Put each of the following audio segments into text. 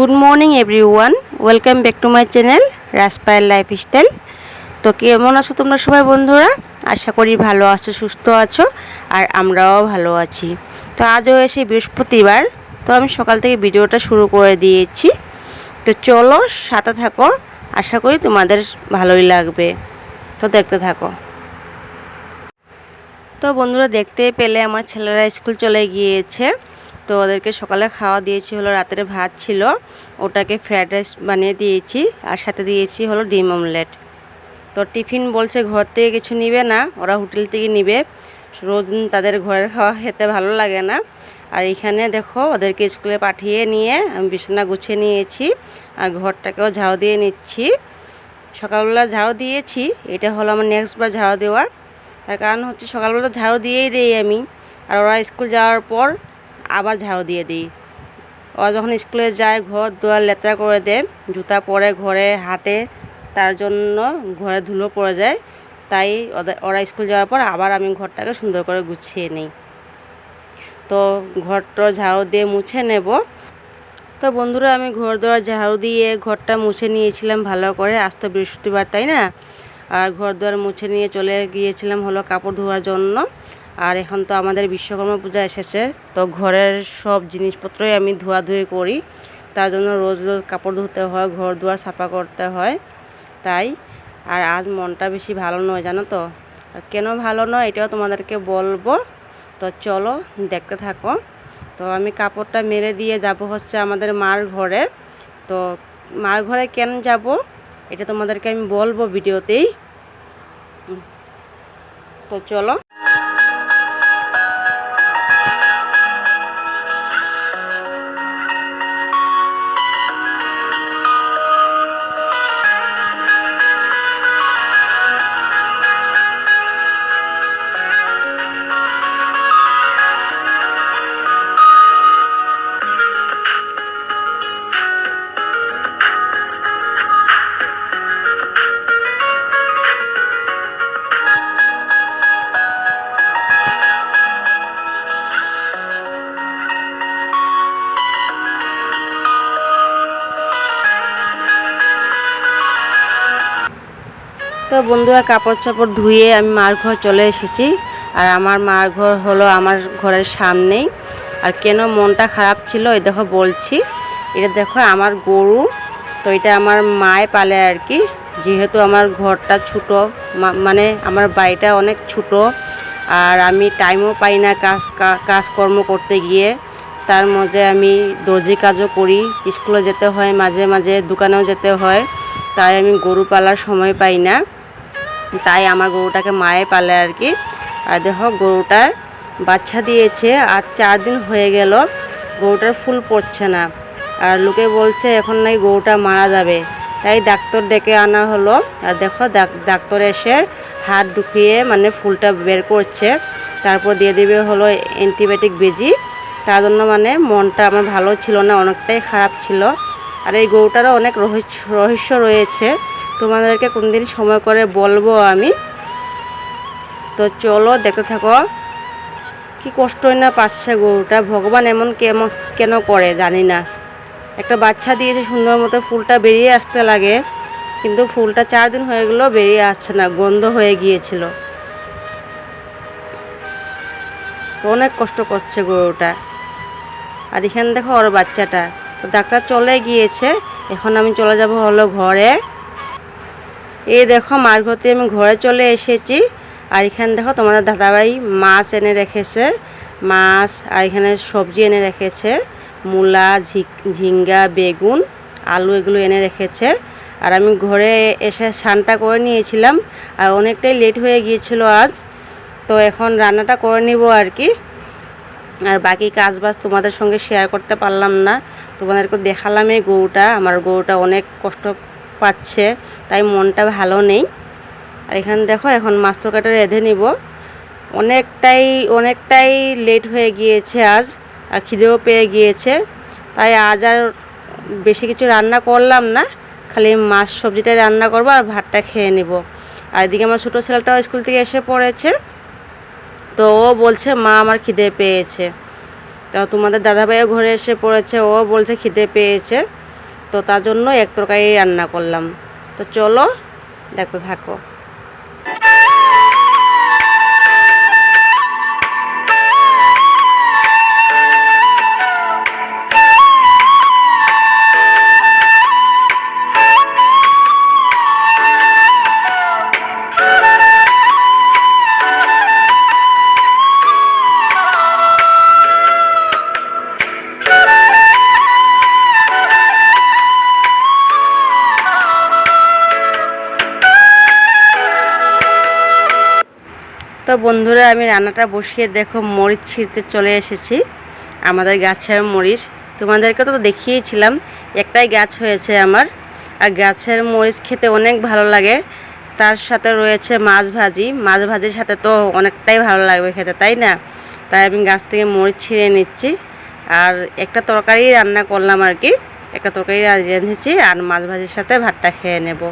Good morning everyone, welcome back to my channel Rajpayel lifestyle. তো কেমন আছো তোমরা সবাই বন্ধুরা? আশা করি ভালো আছো, সুস্থ আছো, আর আমরাও ভালো আছি। তো আজও এসে বৃহস্পতিবার, তো আমি সকাল থেকে ভিডিওটা শুরু করে দিয়েছি। তো চলো সাথে থাকো, আশা করি তোমাদের ভালোই লাগবে। তো দেখতে থাকো। তো বন্ধুরা, দেখতে পেলে আমার ছেলেরা স্কুল চলে গিয়েছে। তো ওদেরকে সকালে খাওয়া দিয়েছি হলো রাতের ভাত ছিল, ওটাকে ফ্রাইড রাইস বানিয়ে দিয়েছি, আর সাথে দিয়েছি হলো ডিম অমলেট। তো টিফিন বলছে ঘর থেকে কিছু নিবে না, ওরা হোটেল থেকে নিবে। রোজ দিন তাদের ঘরের খাওয়া খেতে ভালো লাগে না। আর এখানে দেখো ওদেরকে স্কুলে পাঠিয়ে নিয়ে আমি বিছানা গুছিয়ে নিয়েছি, আর ঘরটাকেও ঝাড়ু দিয়ে নিচ্ছি। সকালবেলা ঝাড়ু দিয়েছি, এটা হলো আমার নেক্সট বার ঝাড়ু দেওয়া। তার কারণ হচ্ছে সকালবেলা ঝাড়ু দিয়েই দিই আমি, আর ওরা স্কুল যাওয়ার পর আবার ঝাড়ু দিয়ে দিই। ওরা যখন স্কুলে যায় ঘর দুয়ার লেতেরা করে দেয়, জুতা পরে ঘরে হাঁটে, তার জন্য ঘরে ধুলো পড়ে যায়। তাই ওরা স্কুল যাওয়ার পর আবার আমি ঘরটাকে সুন্দর করে গুছিয়ে নিই। তো ঘরটা ঝাড়ু দিয়ে মুছে নেব। তো বন্ধুরা, আমি ঘর দুয়ার ঝাড়ু দিয়ে ঘরটা মুছে নিয়েছিলাম ভালো করে। আজ তো বৃহস্পতিবার, তাই না? আর ঘর দুয়ার মুছে নিয়ে চলে গিয়েছিলাম হলো কাপড় ধোয়ার জন্য। আর এখন তো আমাদের বিশ্বকর্মা পূজা এসেছে, তো ঘরের সব জিনিসপত্রই আমি ধোয়াধুয়ি করি। তার জন্য রোজ রোজ কাপড় ধুতে হয়, ঘর দুয়ার সাফা করতে হয়। তাই আর আজ মনটা বেশি ভালো নয়, জানো তো। আর কেন ভালো নয় এটাও তোমাদেরকে বলবো। তো চলো দেখতে থাকো। তো আমি কাপড়টা মেলে দিয়ে যাব হচ্ছে আমাদের মার ঘরে। তো মার ঘরে কেন যাব এটা তোমাদেরকে আমি বলবো ভিডিওতেই। তো চলো। তো বন্ধুরা, কাপড় চাপড় ধুয়ে আমি মার ঘর চলে এসেছি। আর আমার মার ঘর হলো আমার ঘরের সামনেই। আর কেন মনটা খারাপ ছিল এই দেখো বলছি। এটা দেখো আমার গরু, তো এটা আমার মায়ে পালে আর কি। যেহেতু আমার ঘরটা ছোটো, মানে আমার বাড়িটা অনেক ছোটো, আর আমি টাইমও পাই না কাজকর্ম করতে গিয়ে। তার মধ্যে আমি দর্জি কাজও করি, স্কুলে যেতে হয়, মাঝে মাঝে দোকানেও যেতে হয়। তাই আমি গরু পালার সময় পাই না। তাই আমার গরুটাকে মায়ে পালে আর কি। আর দেখো গরুটা বাচ্চা দিয়েছে, আর 4 দিন হয়ে গেল, গরুটার ফুল পড়ছে না। আর লোকে বলছে এখন নাকি গরুটা মারা যাবে। তাই ডাক্তার ডেকে আনা হলো। আর দেখো ডাক্তার এসে হাত ঢুকিয়ে মানে ফুলটা বের করছে, তারপর দিয়ে দেবে হলো অ্যান্টিবায়োটিক বেজি। তার জন্য মানে মনটা আমার ভালো ছিল না, অনেকটাই খারাপ ছিল। আর এই গরুটারও অনেক রহস্য রয়েছে, তোমাদেরকে কোনদিন সময় করে বলবো আমি। তো চলো দেখতে থাকো। কি কষ্টই না পাচ্ছে গরুটা, ভগবান এমন কেন করে জানি না। একটা বাচ্চা দিয়েছে সুন্দর মতো, ফুলটা বেরিয়ে আসতে লাগে, কিন্তু ফুলটা 4 দিন হয়ে গেল বেরিয়ে আসছে না, গন্ধ হয়ে গিয়েছিল। তো অনেক কষ্ট করছে গরুটা। আর এখানে দেখো ওর বাচ্চাটা। তো ডাক্তার চলে গিয়েছে, এখন আমি চলে যাব হলো ঘরে। এই দেখো মার ঘরতে আমি ঘরে চলে এসেছি। আর এখানে দেখো তোমাদের দাদাভাই মাছ এনে রেখেছে, মাছ, আর এখানে সবজি এনে রেখেছে, মূলা, ঝিঙ্গা, বেগুন, আলু, এগুলো এনে রেখেছে। আর আমি ঘরে এসে স্নানটা করে নিয়েছিলাম, আর অনেকটাই লেট হয়ে গিয়েছিল আজ। তো এখন রান্নাটা করে নিব আর কি। আর বাকি কাজবাজ তোমাদের সঙ্গে শেয়ার করতে পারলাম না, তোমাদেরকে দেখালাম এই গরুটা। আমার গরুটা অনেক কষ্ট পাচ্ছে, তাই মনটা ভালো নেই। আর এখানে দেখো এখন মাছ তরকারিটা রেঁধে নিব। অনেকটাই লেট হয়ে গিয়েছে আজ, আর খিদেও পেয়ে গিয়েছে। তাই আজ আর বেশি কিছু রান্না করলাম না, খালি মাছ সবজিটা রান্না করব আর ভাতটা খেয়ে নিব। আর এদিকে আমার ছোটো ছেলেটাও স্কুল থেকে এসে পড়েছে, তো ও বলছে মা আমার খিদে পেয়েছে। তো তোমাদের দাদাভাইও ঘরে এসে পড়েছে, ও বলছে খিদে পেয়েছে। তো তার জন্য এক তরকারি রান্না করলাম। তো চলো দেখতে থাকো। তো বন্ধুরা আমি রান্নাটা বসিয়ে দেখো মরিচ ছিঁড়তে চলে এসেছি। আমাদের গাছের মরিচ তোমাদেরকে তো দেখিয়েছিলাম, একটাই গাছ হয়েছে আমার। আর গাছের মরিচ খেতে অনেক ভালো লাগে। তার সাথে রয়েছে মাছ ভাজি, মাছ ভাজির সাথে তো অনেকটাই ভালো লাগবে খেতে, তাই না? তাই আমি গাছ থেকে মরিচ ছিঁড়ে নিচ্ছি। আর একটা তরকারি রান্না করলাম আর কি, একটা তরকারি রেঁধেছি আর মাছ ভাজির সাথে ভাতটা খেয়ে নেব।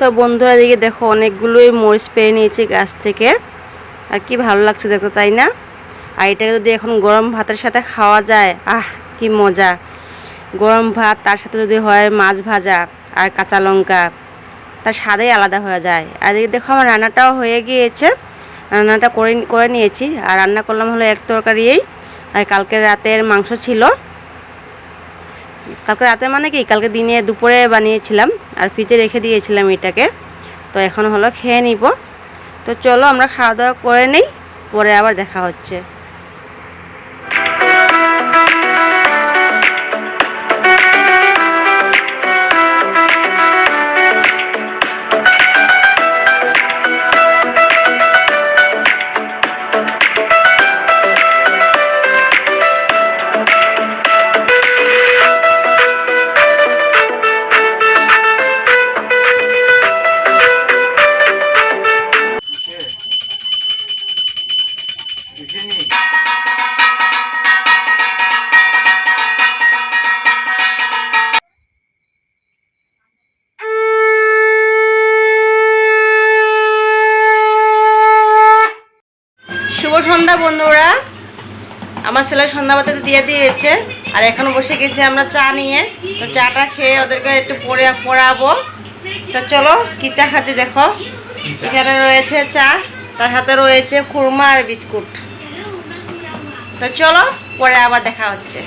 তো বন্ধুরা দিকে দেখো অনেকগুলোই মরিচ পেরে নিয়েছি গাছ থেকে। আর কি ভালো লাগছে দেখো, তাই না? আর এটাকে যদি এখন গরম ভাতের সাথে খাওয়া যায়, আহ কি মজা! গরম ভাত তার সাথে যদি হয় মাছ ভাজা আর কাঁচা লঙ্কা, তার স্বাদেই আলাদা হয়ে যায়। আর এদিকে দেখো আমার রান্নাটাও হয়ে গিয়েছে, রান্নাটা করে নিয়েছি। আর রান্না করলাম হলো এক তরকারিই। আর কালকে রাতের মাংস ছিল, কালকে রাতে মানে কি কালকে দিনে দুপুরে বানিয়েছিলাম আর ফ্রিজে রেখে দিয়েছিলাম এটাকে। তো এখন হলো খেয়ে নিব। তো চলো আমরা খাওয়া দাওয়া করে নিই, পরে আবার দেখা হচ্ছে। শুভ সন্ধ্যা বন্ধুরা, আমার ছেলে সন্ধ্যাবাতি দিয়ে দিয়েছে আর এখন বসে গেছি আমরা চা নিয়ে। তো চাটা খেয়ে ওদেরকে একটু পড়াবো। তো চলো কি চা খাচ্ছি দেখো, এখানে রয়েছে চা, তার সাথে রয়েছে খুরমা আর বিস্কুট। তো চলো পরে আবার দেখা হচ্ছে।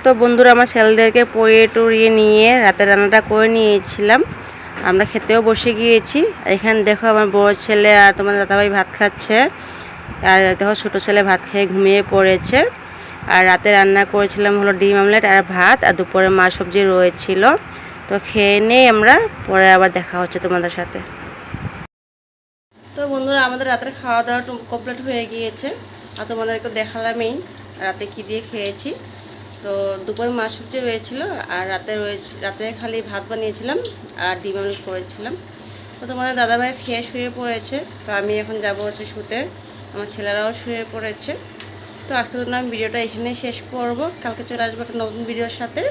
তো বন্ধুরা আমার ছেলেদেরকে পড়িয়ে টড়িয়ে নিয়ে রাতের রান্নাটা করে নিয়েছিলাম, আমরা খেতেও বসে গিয়েছি। এখানে দেখো আমার বড় ছেলে আর তোমার দাদাভাই ভাত খাচ্ছে, আর দেখো ছোটো ছেলে ভাত খেয়ে ঘুমিয়ে পড়েছে। আর রাতে রান্না করেছিলাম হলো ডিম অমলেট আর ভাত, আর দুপুরে মাছ সবজি রয়েছিল। তো খেয়ে নেই আমরা, পরে আবার দেখা হচ্ছে তোমাদের সাথে। তো বন্ধুরা আমাদের রাতের খাওয়া দাওয়া কমপ্লিট হয়ে গিয়েছে, আর তোমাদেরকে দেখালামই রাতে কী দিয়ে খেয়েছি। তো দুপুরে মাছ সবজি রয়েছিল আর রাতে খালি ভাত বানিয়েছিলাম আর ডিম অমলেট করেছিলাম। তো তোমাদের দাদাভাই খেয়ে শুয়ে পড়েছে, তো আমি এখন যাবো হচ্ছে শুতে, আমার ছেলেরাও শুয়ে পড়েছে। তো আজকের জন্য আমি ভিডিওটা এখানেই শেষ করব, কালকে চলে আসবো একটা নতুন ভিডিওর সাথে।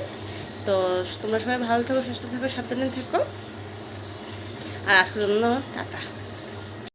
তো তোমরা সবাই ভালো থেকো, সুস্থ থেকো, সাবধানে থেকো। আর আজকের জন্য টাটা।